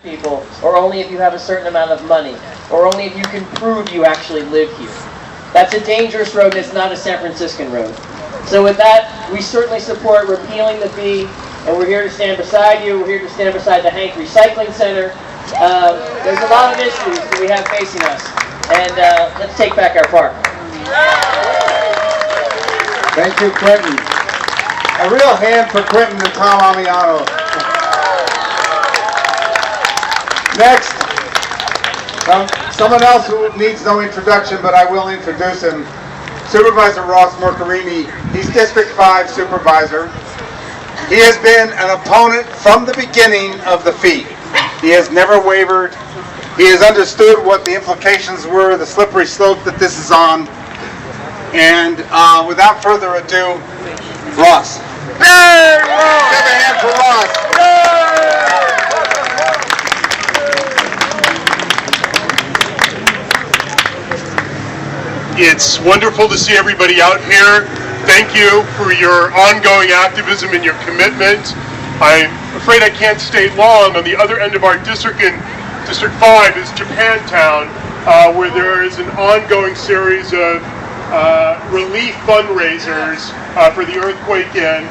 people, or only if you have a certain amount of money, or only if you can prove you actually live here. That's a dangerous road, and it's not a San Franciscan road. So with that, we certainly support repealing the fee, and we're here to stand beside you. We're here to stand beside the Hank Recycling Center. There's a lot of issues that we have facing us, and let's take back our park. Thank you, Quentin. A real hand for Quentin and Tom Amiano. Next, someone else who needs no introduction, but I will introduce him. Supervisor Ross Mirkarimi. He's District 5 Supervisor. He has been an opponent from the beginning of the fee. He has never wavered. He has understood what the implications were, the slippery slope that this is on. And without further ado, Ross. Yay! Give a hand for Ross. It's wonderful to see everybody out here. Thank you for your ongoing activism and your commitment. I'm afraid I can't stay long. On the other end of our district, in District 5, is Japantown, where there is an ongoing series of relief fundraisers for the earthquake and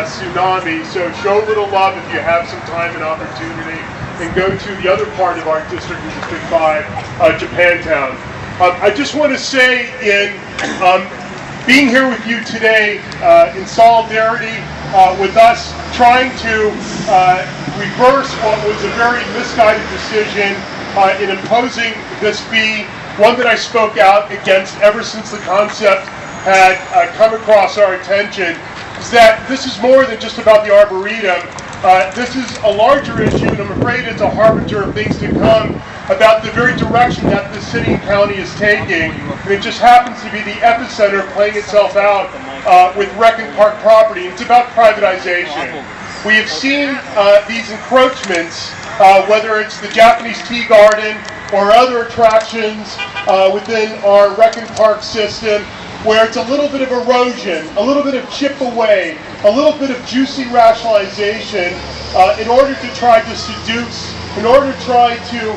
tsunami. So show a little love if you have some time and opportunity, and go to the other part of our district in District 5, Japantown. I just want to say, in being here with you today in solidarity with us trying to reverse what was a very misguided decision in imposing this fee, one that I spoke out against ever since the concept had come across our attention, is that this is more than just about the Arboretum. This is a larger issue, and I'm afraid it's a harbinger of things to come about the very direction that the city and county is taking. And it just happens to be the epicenter playing itself out with Rec and Park property. It's about privatization. We have seen these encroachments, whether it's the Japanese tea garden or other attractions within our Rec and Park system, where it's a little bit of erosion, a little bit of chip away, a little bit of juicy rationalization in order to try to seduce, in order to try to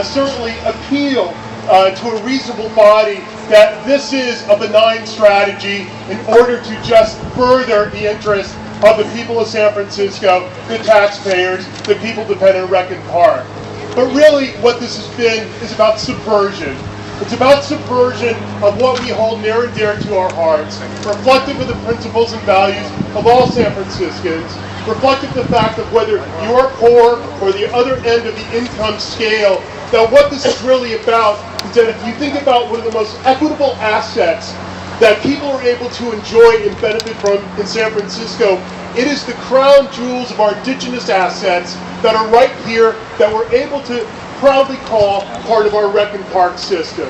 certainly appeal to a reasonable body that this is a benign strategy in order to just further the interest of the people of San Francisco, the taxpayers, the people dependent on Rec and Park. But really what this has been is about subversion. It's about subversion of what we hold near and dear to our hearts, reflective of the principles and values of all San Franciscans, reflective of the fact that whether you're poor or the other end of the income scale, that what this is really about is that if you think about one of the most equitable assets that people are able to enjoy and benefit from in San Francisco, it is the crown jewels of our indigenous assets that are right here, that we're able to proudly call part of our Rec and Park system.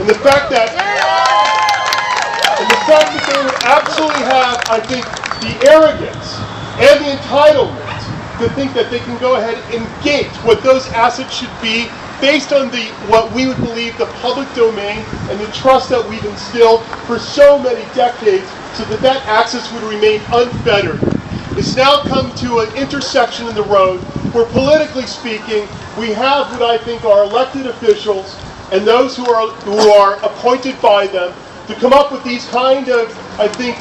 And the fact that they would absolutely have, I think, the arrogance and the entitlement to think that they can go ahead and gate what those assets should be based on what we would believe the public domain and the trust that we've instilled for so many decades, so that that access would remain unfettered. It's now come to an intersection in the road where, politically speaking, we have what I think are elected officials and those who are appointed by them to come up with these kind of, I think,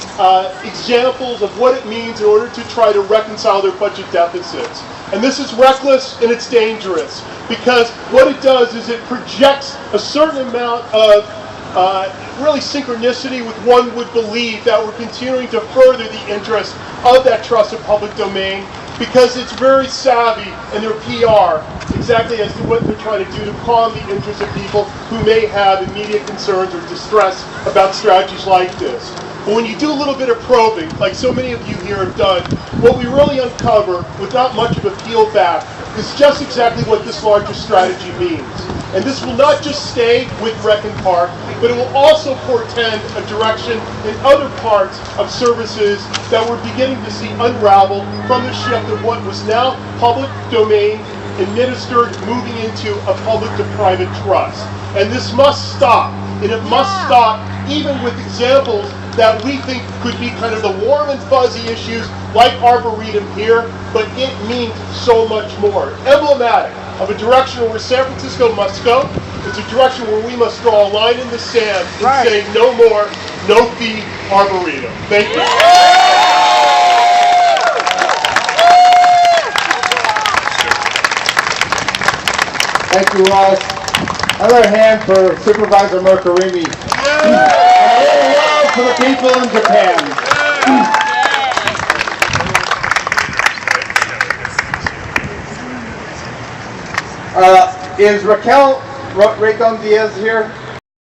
examples of what it means in order to try to reconcile their budget deficits. And this is reckless and it's dangerous, because what it does is it projects a certain amount of really synchronicity with one would believe that we're continuing to further the interest of that trusted public domain, because it's very savvy in their PR, exactly as to what they're trying to do to calm the interest of people who may have immediate concerns or distress about strategies like this. But when you do a little bit of probing, like so many of you here have done, what we really uncover, without much of a peel back, is just exactly what this larger strategy means. And this will not just stay with Rec and Park, but it will also portend a direction in other parts of services that we're beginning to see unravel from the shift of what was now public domain administered, moving into a public to private trust. And this must stop. And it must stop even with examples that we think could be kind of the warm and fuzzy issues like Arboretum here, but it means so much more. Emblematic of a direction where San Francisco must go. It's a direction where we must draw a line in the sand and say no more, no fee, Arboretum. Thank you. Thank you, Ross. Another hand for Supervisor Mirkarimi. And a little love for the people in Japan. Is Raquel Raycon Diaz here?